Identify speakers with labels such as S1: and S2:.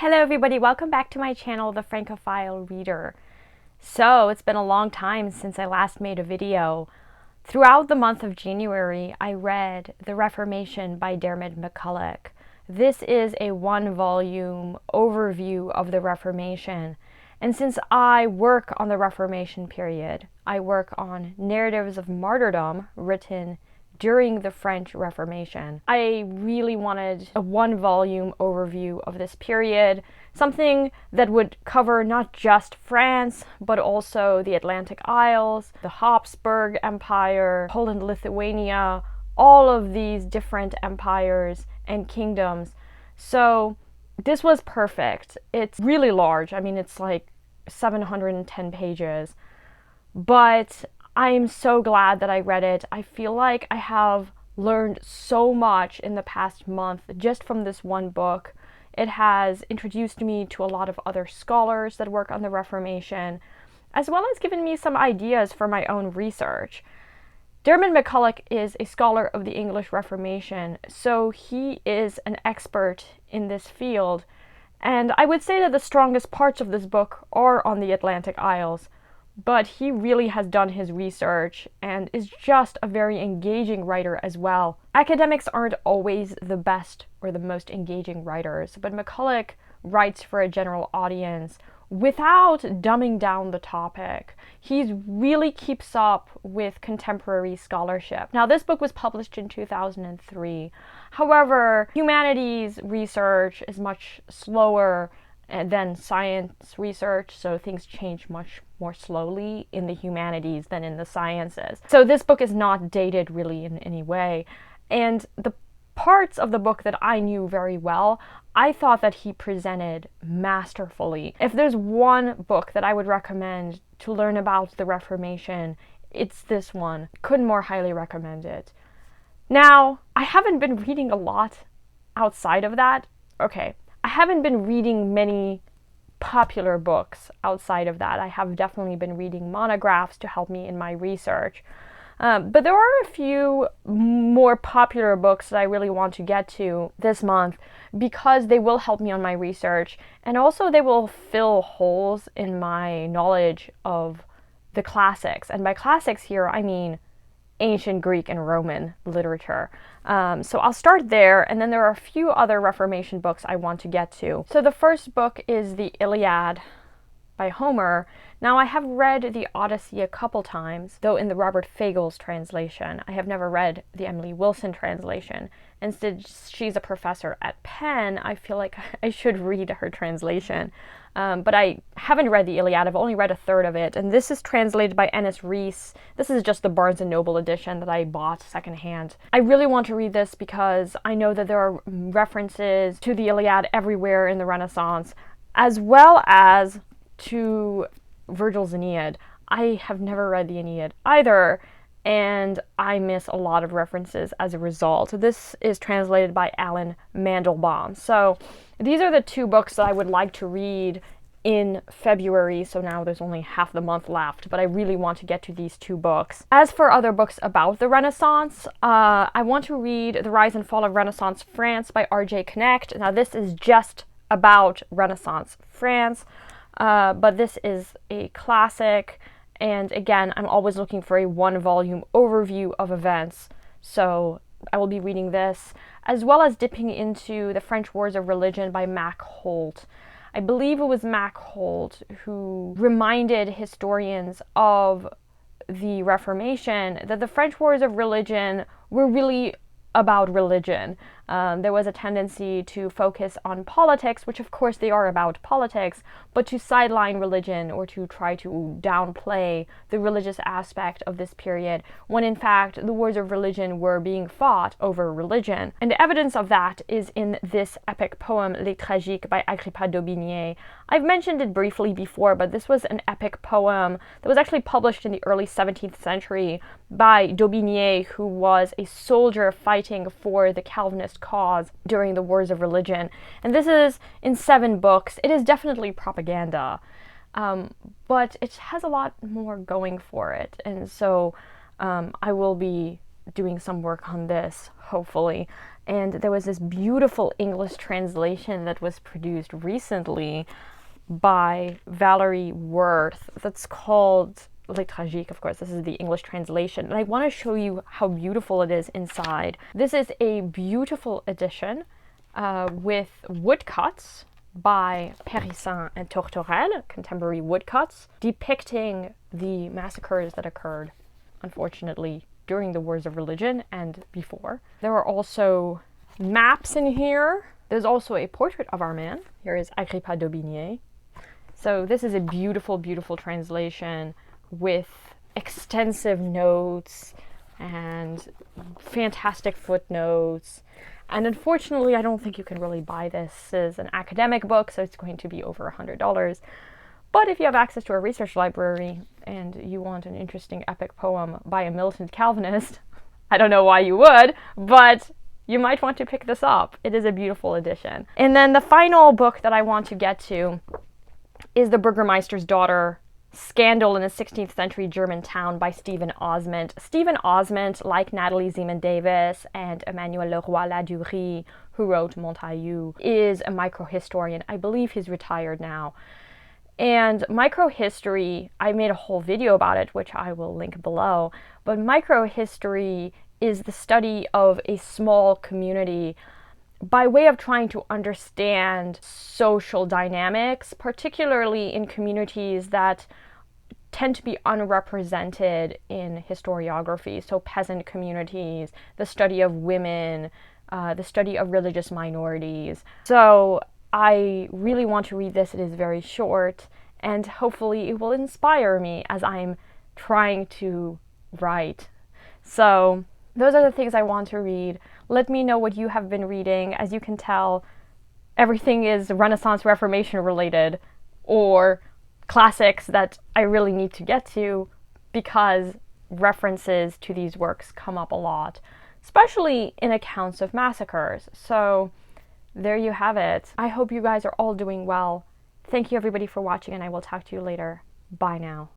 S1: Hello everybody, welcome back to my channel, The Francophile Reader. So, it's been a long time since I last made a video. Throughout the month of January, I read The Reformation by Dermid Mcculloch. This is a one-volume overview of the Reformation. And since I work on the Reformation period, I work on narratives of martyrdom written during the French Reformation. I really wanted a one-volume overview of this period, something that would cover not just France, but also the Atlantic Isles, the Habsburg Empire, Poland, Lithuania, all of these different empires and kingdoms. So this was perfect. It's really large. I mean, it's like 710 pages, but I am so glad that I read it. I feel like I have learned so much in the past month just from this one book. It has introduced me to a lot of other scholars that work on the Reformation, as well as given me some ideas for my own research. Dermid Mcculloch is a scholar of the English Reformation, so he is an expert in this field. And I would say that the strongest parts of this book are on the Atlantic Isles. But he really has done his research and is just a very engaging writer as well. Academics aren't always the best or the most engaging writers, but Mcculloch writes for a general audience without dumbing down the topic. He really keeps up with contemporary scholarship. Now, this book was published in 2003. However, humanities research is much slower than science research, so things change much more slowly in the humanities than in the sciences. So this book is not dated really in any way. And the parts of the book that I knew very well, I thought that he presented masterfully. If there's one book that I would recommend to learn about the Reformation, it's this one. Couldn't more highly recommend it. Now, I haven't been reading a lot outside of that. Okay, I haven't been reading many popular books outside of that. I have definitely been reading monographs to help me in my research. But there are a few more popular books that I really want to get to this month because they will help me on my research, and also they will fill holes in my knowledge of the classics. And by classics here, I mean ancient Greek and Roman literature. So I'll start there, and then there are a few other Reformation books I want to get to. So the first book is the Iliad by Homer. Now, I have read the Odyssey a couple times, though in the Robert Fagles translation. I have never read the Emily Wilson translation. And since she's a professor at Penn, I feel like I should read her translation. But I haven't read the Iliad. I've only read a third of it. And this is translated by Ennis Rees. This is just the Barnes & Noble edition that I bought secondhand. I really want to read this because I know that there are references to the Iliad everywhere in the Renaissance, as well as to Virgil's Aeneid. I have never read the Aeneid either, and I miss a lot of references as a result. This is translated by Alan Mandelbaum. So these are the two books that I would like to read in February, so now there's only half the month left, but I really want to get to these two books. As for other books about the Renaissance, I want to read The Rise and Fall of Renaissance France by R.J. Knecht. Now, this is just about Renaissance France, but this is a classic, and again, I'm always looking for a one-volume overview of events, so I will be reading this, as well as dipping into The French Wars of Religion by Mac Holt. I believe it was Mac Holt who reminded historians of the Reformation that the French Wars of Religion were really about religion. There was a tendency to focus on politics, which of course they are about politics, but to sideline religion or to try to downplay the religious aspect of this period, when in fact the wars of religion were being fought over religion. And evidence of that is in this epic poem, Les Tragiques by Agrippa d'Aubigné. I've mentioned it briefly before, but this was an epic poem that was actually published in the early 17th century by d'Aubigné, who was a soldier fighting for the Calvinist cause during the Wars of Religion. And this is in 7 books. It is definitely propaganda, but it has a lot more going for it. And so I will be doing some work on this, hopefully. And there was this beautiful English translation that was produced recently by Valerie Worth that's called Les Tragiques. Of course, this is the English translation. And I want to show you how beautiful it is inside. This is a beautiful edition with woodcuts by Périssin and Tourterelle, contemporary woodcuts, depicting the massacres that occurred, unfortunately, during the wars of religion and before. There are also maps in here. There's also a portrait of our man. Here is Agrippa d'Aubigné. So this is a beautiful, beautiful translation with extensive notes and fantastic footnotes. And unfortunately, I don't think you can really buy this as an academic book, so it's going to be over $100. But if you have access to a research library and you want an interesting epic poem by a militant Calvinist, I don't know why you would, but you might want to pick this up. It is a beautiful edition. And then the final book that I want to get to is The Burgermeister's Daughter, Scandal in a 16th Century German Town by Stephen Osmond. Stephen Osmond, like Natalie Zeman-Davis and Emmanuel Leroy-Ladurie, who wrote Montaillou, is a microhistorian. I believe he's retired now. And microhistory, I made a whole video about it, which I will link below, but microhistory is the study of a small community by way of trying to understand social dynamics, particularly in communities that tend to be unrepresented in historiography. So peasant communities, the study of women, the study of religious minorities. So I really want to read this. It is very short, and hopefully it will inspire me as I'm trying to write. So those are the things I want to read. Let me know what you have been reading. As you can tell, everything is Renaissance Reformation related, or classics that I really need to get to because references to these works come up a lot, especially in accounts of massacres. So there you have it. I hope you guys are all doing well. Thank you everybody for watching, and I will talk to you later. Bye now.